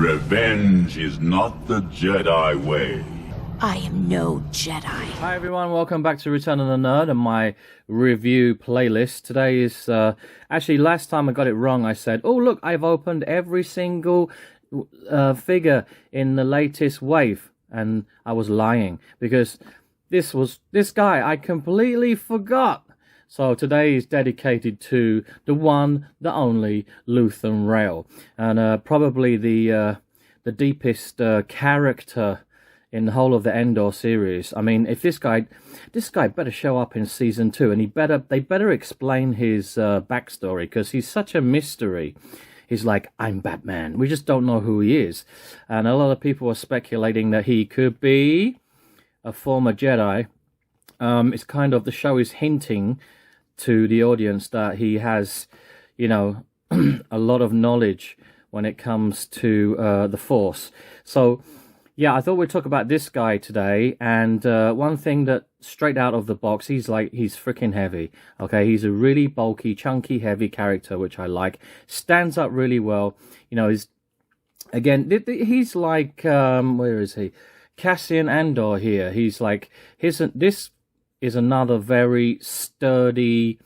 Revenge is not the Jedi way. I am no Jedi. Hi everyone, welcome back to Return of the Nerd and my review playlist. Today is, actually last time I got it wrong. I said, oh look, I've opened every single figure in the latest wave. And I was lying, because this guy I completely forgot. So today is dedicated to the one, the only Luthen Rael. And probably the deepest character in the whole of the Andor series. I mean, if this guy better show up in season 2, and they better explain his backstory, because he's such a mystery. He's like, I'm Batman. We just don't know who he is, and a lot of people are speculating that he could be a former Jedi. It's kind of, the show is hinting to the audience that he has, you know, a lot of knowledge when it comes to the Force. So yeah, I thought we'd talk about this guy today, and one thing that straight out of the box, he's freaking heavy. Okay, he's a really bulky, chunky, heavy character, which I like. Stands up really well. You know, he's like, where is he? Cassian Andor here. He's like, this is another very sturdy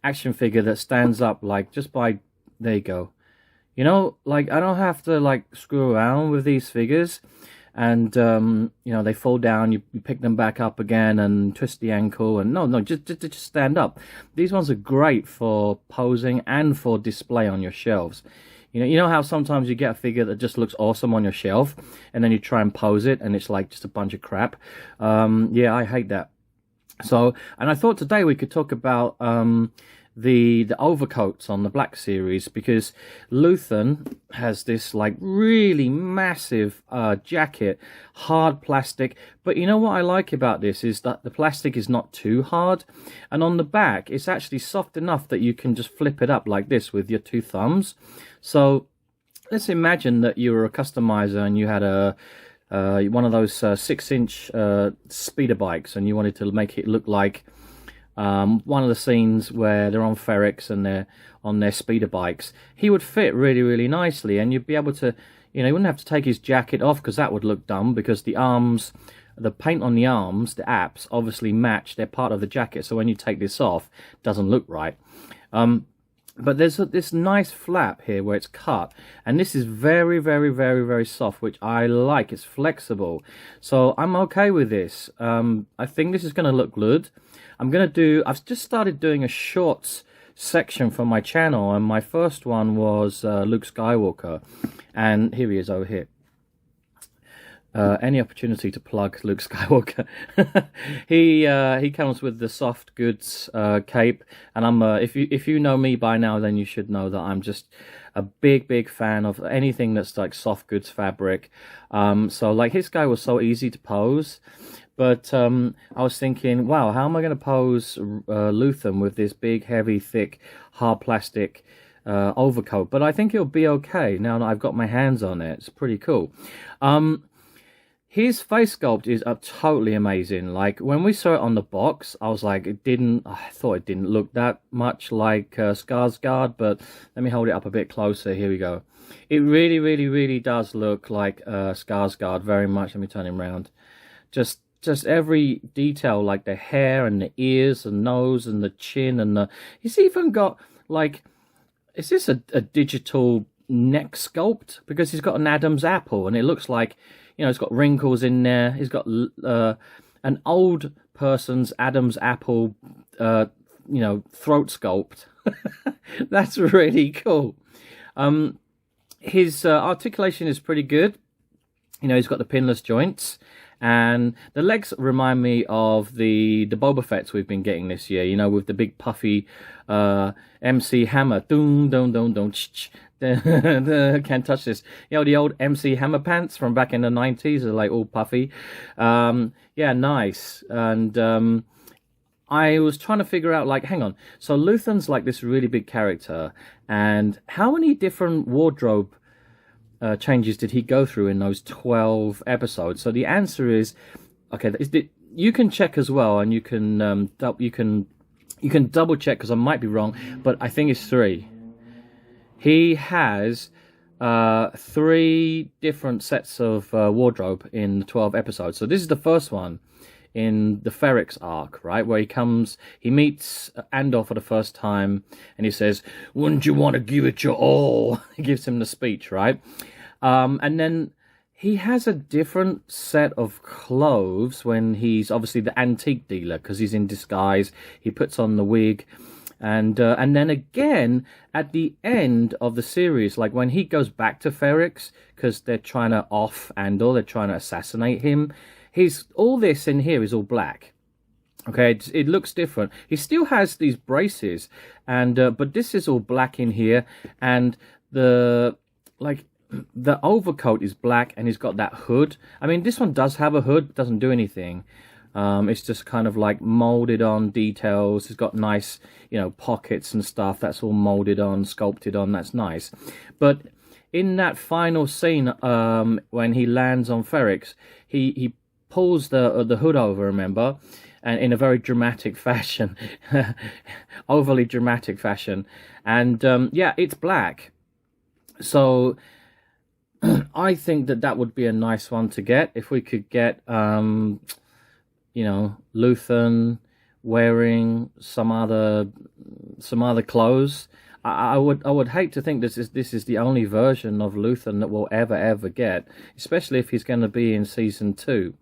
action figure that stands up, like, just by, there you go. You know, like, I don't have to, like, screw around with these figures. And, you know, they fall down, you pick them back up again and twist the ankle. And no, just stand up. These ones are great for posing and for display on your shelves. You know how sometimes you get a figure that just looks awesome on your shelf, and then you try and pose it, and it's like just a bunch of crap. Yeah, I hate that. So, and I thought today we could talk about the overcoats on the Black Series, because Luthen has this like really massive jacket, hard plastic. But you know what I like about this is that the plastic is not too hard, and on the back it's actually soft enough that you can just flip it up like this with your two thumbs. So let's imagine that you were a customizer and you had one of those 6-inch speeder bikes, and you wanted to make it look like one of the scenes where they're on Ferrex and they're on their speeder bikes. He would fit really, really nicely, and you'd be able to, you know, you wouldn't have to take his jacket off, because that would look dumb, because the arms, the paint on the arms, the apps obviously match. They're part of the jacket, so when you take this off, it doesn't look right. But there's this nice flap here where it's cut, and this is very, very, very, very soft, which I like. It's flexible, so I'm okay with this. I think this is going to look good. I've just started doing a shorts section for my channel, and my first one was Luke Skywalker, and here he is over here. Any opportunity to plug Luke Skywalker. He comes with the soft goods cape, and I'm if you know me by now, then you should know that I'm just a big fan of anything that's like soft goods fabric. So like, his guy was so easy to pose, but I was thinking, wow, how am I going to pose Luthen with this big, heavy, thick, hard plastic overcoat? But I think it'll be okay now that I've got my hands on it. It's pretty cool. His face sculpt is totally amazing. Like, when we saw it on the box, I was like, I thought it didn't look that much like Skarsgård, but let me hold it up a bit closer. Here we go. It really, really, really does look like Skarsgård very much. Let me turn him around. Just every detail, like the hair and the ears and nose and the chin, and he's even got, like, is this a digital neck sculpt? Because he's got an Adam's apple, and it looks like, you know, it's got wrinkles in there. He's got an old person's Adam's apple, you know, throat sculpt. That's really cool. His articulation is pretty good. You know, he's got the pinless joints, and the legs remind me of the Boba Fett's we've been getting this year. You know, with the big puffy MC Hammer. Doom, dum, dum, dum, ch. Can't touch this. You know, the old MC Hammer pants from back in the 90s are like all puffy. Yeah, nice. And I was trying to figure out, like, hang on. So Luthen's like this really big character, and how many different wardrobe changes did he go through in those 12 episodes? So the answer is, okay, you can check as well, and you can double check, because I might be wrong, but I think it's 3. He has 3 different sets of wardrobe in the 12 episodes. So this is the first one in the Ferrex arc, right, where he meets Andor for the first time, and he says, "Wouldn't you want to give it your all?" He gives him the speech, right? And then he has a different set of clothes when he's obviously the antique dealer, because he's in disguise. He puts on the wig. And then again, at the end of the series, like when he goes back to Ferrex, because they're trying to off Andor, they're trying to assassinate him, all this in here is all black. Okay, it looks different. He still has these braces, and but this is all black in here, and the overcoat is black, and he's got that hood. I mean, this one does have a hood, doesn't do anything. It's just kind of like molded on details. It's got nice, pockets and stuff. That's all molded on, sculpted on. That's nice. But in that final scene, when he lands on Ferrex, he pulls the hood over, remember? And in a very dramatic fashion, overly dramatic fashion. And yeah, it's black. So I think that would be a nice one to get. If we could get... Luthen wearing some other clothes. I would hate to think this is the only version of Luthen that we'll ever get, especially if he's going to be in season 2.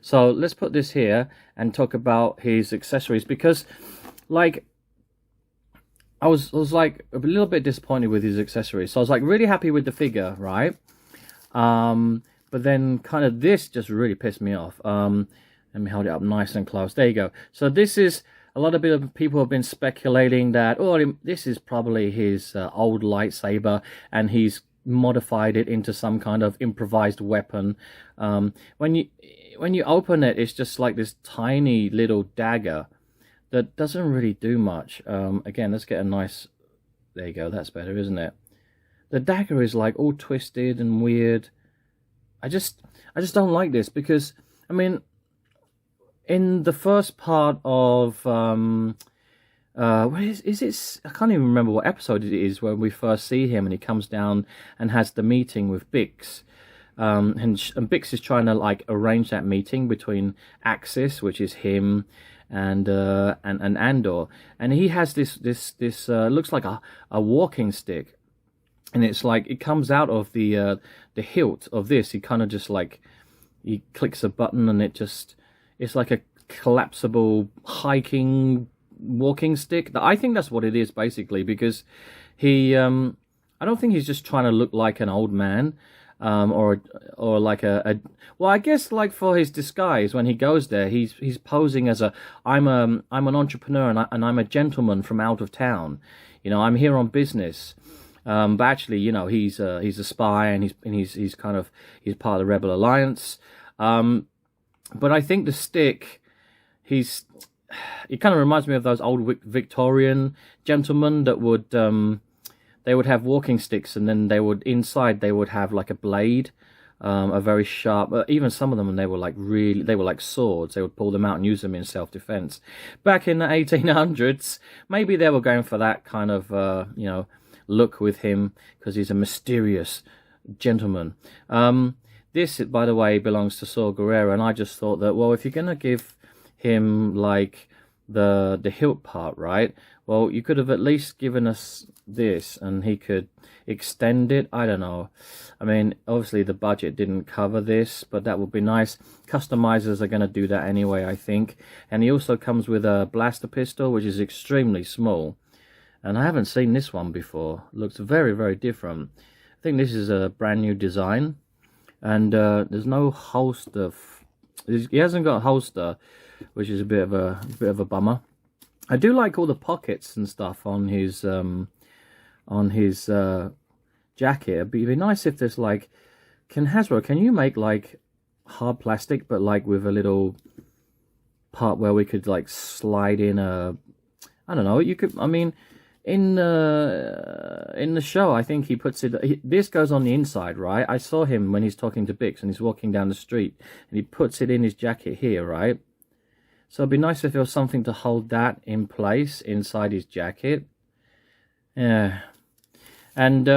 So let's put this here and talk about his accessories, because like I was like a little bit disappointed with his accessories. So I was like really happy with the figure, right? But then kind of this just really pissed me off. Let me hold it up nice and close. There you go. So this is, a lot of people have been speculating that, this is probably his old lightsaber, and he's modified it into some kind of improvised weapon. When you open it, it's just like this tiny little dagger that doesn't really do much. Again, let's get a nice... There you go. That's better, isn't it? The dagger is like all twisted and weird. I just don't like this, because, I mean... In the first part of what is it? I can't even remember what episode it is when we first see him, and he comes down and has the meeting with Bix, and Bix is trying to like arrange that meeting between Axis, which is him, and Andor, and he has this looks like a walking stick, and it's like it comes out of the hilt of this. He kind of just like he clicks a button, and it's like a collapsible hiking walking stick. I think that's what it is basically, because he I don't think he's just trying to look like an old man, or like well, I guess like for his disguise when he goes there, he's posing as I'm an entrepreneur, and I'm a gentleman from out of town. I'm here on business. But actually, he's a spy, and he's part of the Rebel Alliance. But I think the stick, it kind of reminds me of those old Victorian gentlemen that they would have walking sticks, and then inside they would have like a blade, a very sharp, even some of them, and they were like swords. They would pull them out and use them in self-defense. Back in the 1800s, maybe they were going for that kind of, look with him, because he's a mysterious gentleman. This, by the way, belongs to Saw Gerrera, and I just thought that, well, if you're going to give him, like, the hilt part, right, well, you could have at least given us this, and he could extend it. I don't know. I mean, obviously the budget didn't cover this, but that would be nice. Customizers are going to do that anyway, I think. And he also comes with a blaster pistol, which is extremely small. And I haven't seen this one before. Looks very, very different. I think this is a brand new design. And there's no holster. He hasn't got a holster, which is a bit of a bummer. I do like all the pockets and stuff on his jacket. It'd be nice if there's like, Hasbro, can you make like hard plastic, but like with a little part where we could like slide in I don't know. You could. I mean. In the show, I think he puts it... this goes on the inside, right? I saw him when he's talking to Bix, and he's walking down the street, and he puts it in his jacket here, right? So it'd be nice if there was something to hold that in place inside his jacket. Yeah. And,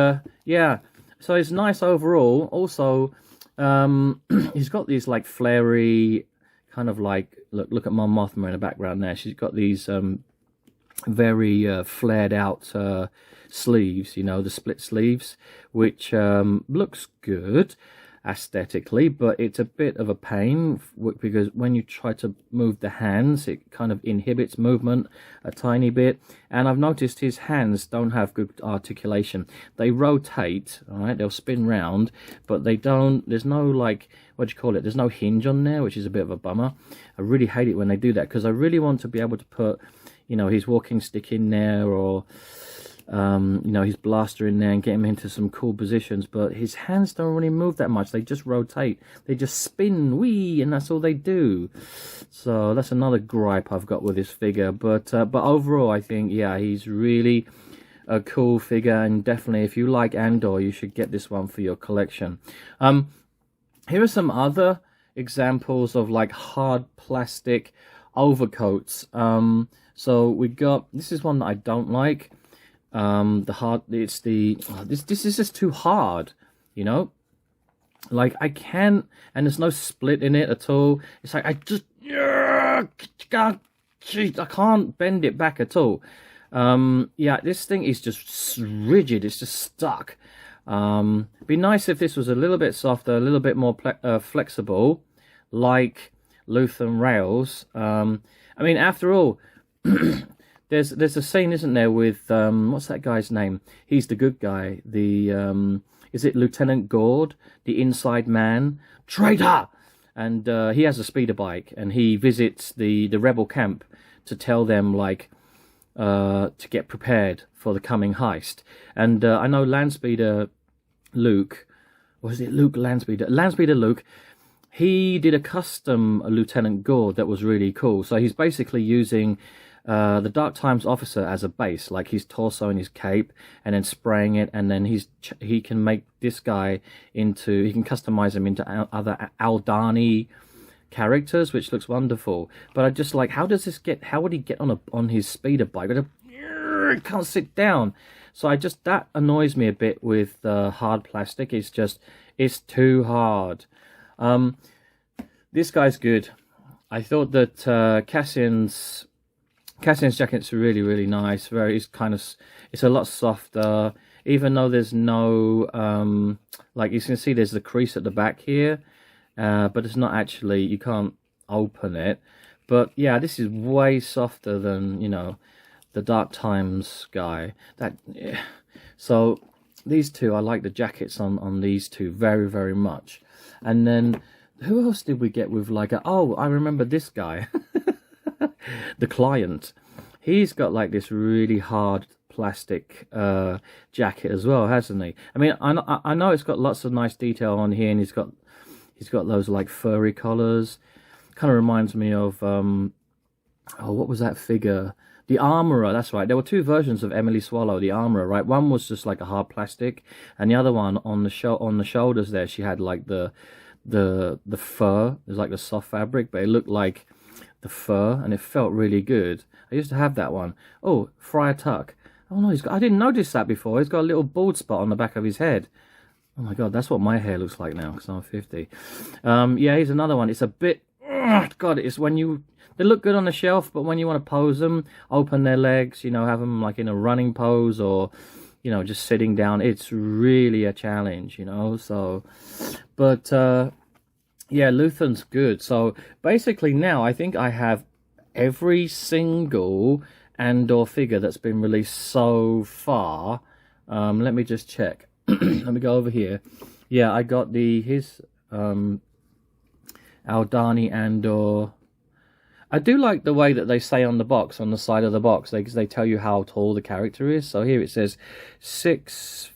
yeah. so it's nice overall. Also, he's got these like flary, kind of like, look at my Mothma in the background there. She's got these very flared out sleeves, you know, the split sleeves, which looks good aesthetically, but it's a bit of a pain because when you try to move the hands, it kind of inhibits movement a tiny bit. And I've noticed his hands don't have good articulation. They rotate, all right, they'll spin round, but they don't, there's no like, what do you call it, there's no hinge on there, which is a bit of a bummer. I really hate it when they do that, because I really want to be able to put, you know, his walking stick in there, or you know, his blaster in there, and get him into some cool positions, but his hands don't really move that much. They just rotate, they just spin, wee, and that's all they do. So that's another gripe I've got with this figure, but overall I think, yeah, he's really a cool figure, and definitely if you like Andor, you should get this one for your collection. Here are some other examples of like hard plastic overcoats. So we got, this is one that I don't like. This is just too hard, you know, like I can't, and there's no split in it at all. It's like I can't bend it back at all. Yeah, this thing is just rigid, it's just stuck. Be nice if this was a little bit softer, a little bit more flexible, like Luthen Rael's. I mean, after all, there's a scene, isn't there, with what's that guy's name? He's the good guy. The is it Lieutenant Gord, the inside man? Traitor! And he has a speeder bike, and he visits the rebel camp to tell them, like, to get prepared for the coming heist. And I know Landspeeder Luke, or is it Luke Landspeeder? Landspeeder Luke, he did a custom Lieutenant Gord that was really cool. So he's basically using the Dark Times officer as a base, like his torso and his cape, and then spraying it, and then he can make this guy into, he can customize him into other Aldani characters, which looks wonderful. But I just like, how would he get on his speeder bike? He can't sit down. So that annoys me a bit with hard plastic. It's too hard. This guy's good. I thought that Cassian's jacket's really, really nice. It's a lot softer, even though there's no like you can see there's the crease at the back here, but it's not actually, you can't open it. But yeah, this is way softer than, you know, the Dark Times guy. So these two, I like the jackets on these two very, very much. And then who else did we get with like I remember this guy. The client, he's got like this really hard plastic jacket as well, hasn't he? I mean, I know it's got lots of nice detail on here, and he's got those like furry collars. Kind of reminds me of what was that figure? The Armorer, that's right. There were two versions of Emily Swallow, the Armorer, right? One was just like a hard plastic, and the other one on the shoulders there, she had like the fur. It was like the soft fabric, but it looked like the fur, and it felt really good. I used to have that one. Oh, Friar Tuck. Oh no, I didn't notice that before. He's got a little bald spot on the back of his head. Oh my god, that's what my hair looks like now, because I'm 50. Yeah, here's another one. It's a bit, god, it's when they look good on the shelf, but when you want to pose them, open their legs, you know, have them like in a running pose, or, you know, just sitting down, it's really a challenge, you know. So, but yeah, Luthen's good. So basically now I think I have every single Andor figure that's been released so far. Let me just check. Let me go over here. Yeah, I got his Aldani Andor. I do like the way that they say on the box, on the side of the box, they tell you how tall the character is. So here it says 6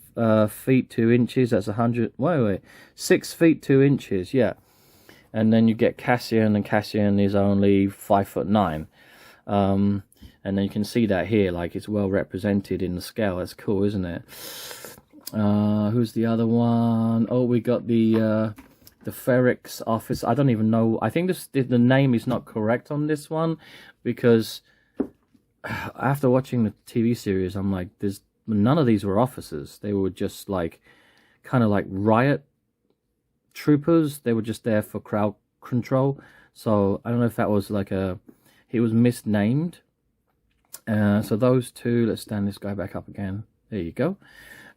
feet 2 inches. That's 100. Wait. 6 feet 2 inches. Yeah. And then you get Cassian, and Cassian is only 5'9". And then you can see that here, like it's well represented in the scale. That's cool, isn't it? Who's the other one? Oh, we got the Ferric's office. I don't even know. I think the name is not correct on this one, because after watching the TV series, I'm like, none of these were officers. They were just like kind of like riot troopers. They were just there for crowd control. So I don't know if that was like he was misnamed. So those two, let's stand this guy back up again. There you go.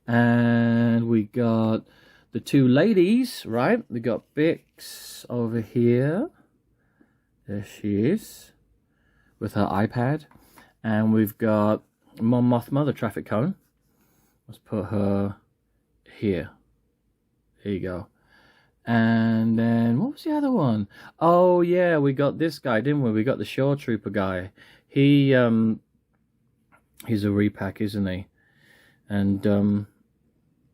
And we got the two ladies, right? We got Bix over here. There she is with her iPad. And we've got Mon Mothma, the traffic cone. Let's put her here. There you go. And then, what was the other one? Oh, yeah, we got this guy, didn't we? We got the Shore Trooper guy. He's a repack, isn't he? And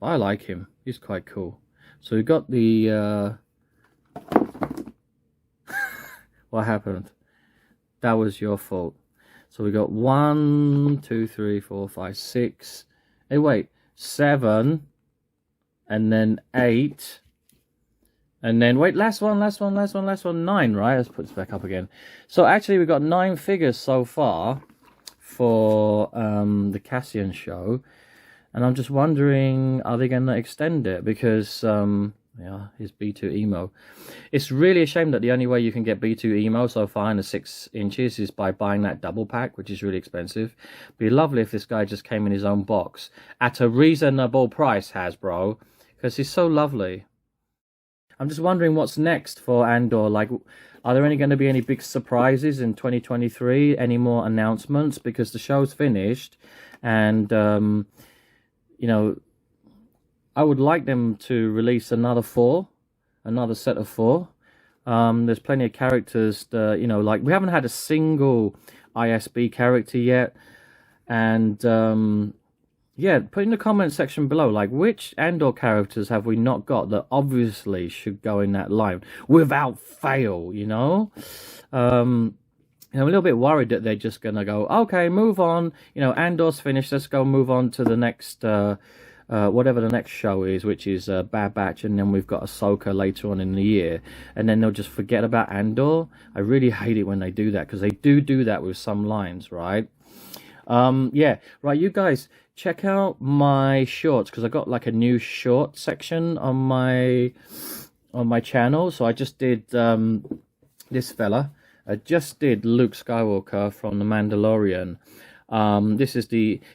I like him. He's quite cool. So we got the... What happened? That was your fault. So we got 1, 2, 3, 4, 5, 6. Hey, wait. 7. And then 8. And then, wait, last one, 9, right? Let's put this back up again. So actually, we've got 9 figures so far for the Cassian show. And I'm just wondering, are they going to extend it? Because, yeah, here's B2 Emo. It's really a shame that the only way you can get B2 Emo so far in the 6 inches is by buying that double pack, which is really expensive. Be lovely if this guy just came in his own box at a reasonable price, Hasbro, because he's so lovely. I'm just wondering what's next for Andor. Like, are there going to be any big surprises in 2023? Any more announcements? Because the show's finished, and you know, I would like them to release another set of 4. There's plenty of characters that, you know, like we haven't had a single ISB character yet, and yeah, put in the comment section below, like, which Andor characters have we not got that obviously should go in that line without fail, you know? I'm a little bit worried that they're just going to go, okay, move on. You know, Andor's finished. Let's go move on to the next, whatever the next show is, which is Bad Batch. And then we've got Ahsoka later on in the year. And then they'll just forget about Andor. I really hate it when they do that, because they do that with some lines, right? Yeah, right, you guys, check out my shorts, because I got like a new short section on my channel. So I just did this fella. I just did Luke Skywalker from The Mandalorian.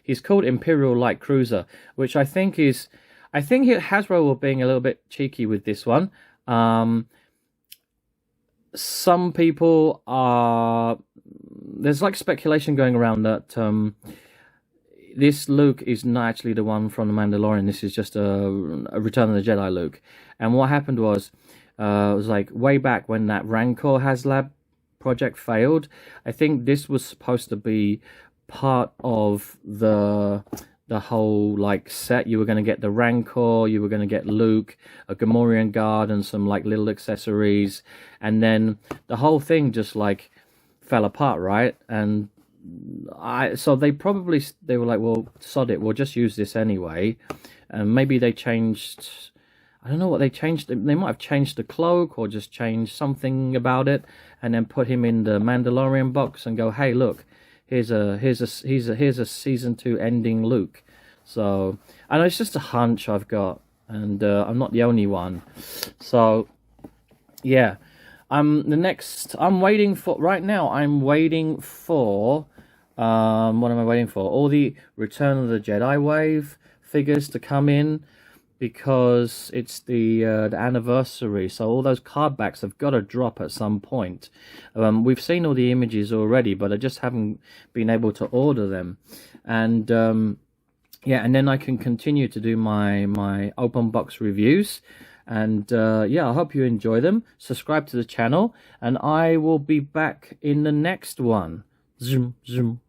He's called Imperial Light Cruiser, which I think Hasbro were being a little bit cheeky with this one. Some people are, there's like speculation going around that this Luke is not actually the one from The Mandalorian. This is just a Return of the Jedi Luke. And what happened was, it was like way back when that Rancor HasLab project failed. I think this was supposed to be part of the whole like set. You were going to get the Rancor, you were going to get Luke, a Gamorrean guard, and some like little accessories, and then the whole thing just like fell apart, right? And so they were like, well, sod it, we'll just use this anyway. And maybe they changed, I don't know what they changed. They might have changed the cloak or just changed something about it, and then put him in the Mandalorian box and go, hey, look, here's a season 2 ending Luke. So I know it's just a hunch I've got, and I'm not the only one. So yeah, I'm waiting for right now. I'm waiting for what am I waiting for? All the Return of the Jedi wave figures to come in, because it's the anniversary, so all those card backs have got to drop at some point. We've seen all the images already, but I just haven't been able to order them. And yeah, and then I can continue to do my open box reviews. And yeah, I hope you enjoy them. Subscribe to the channel, and I will be back in the next one. Zoom, zoom.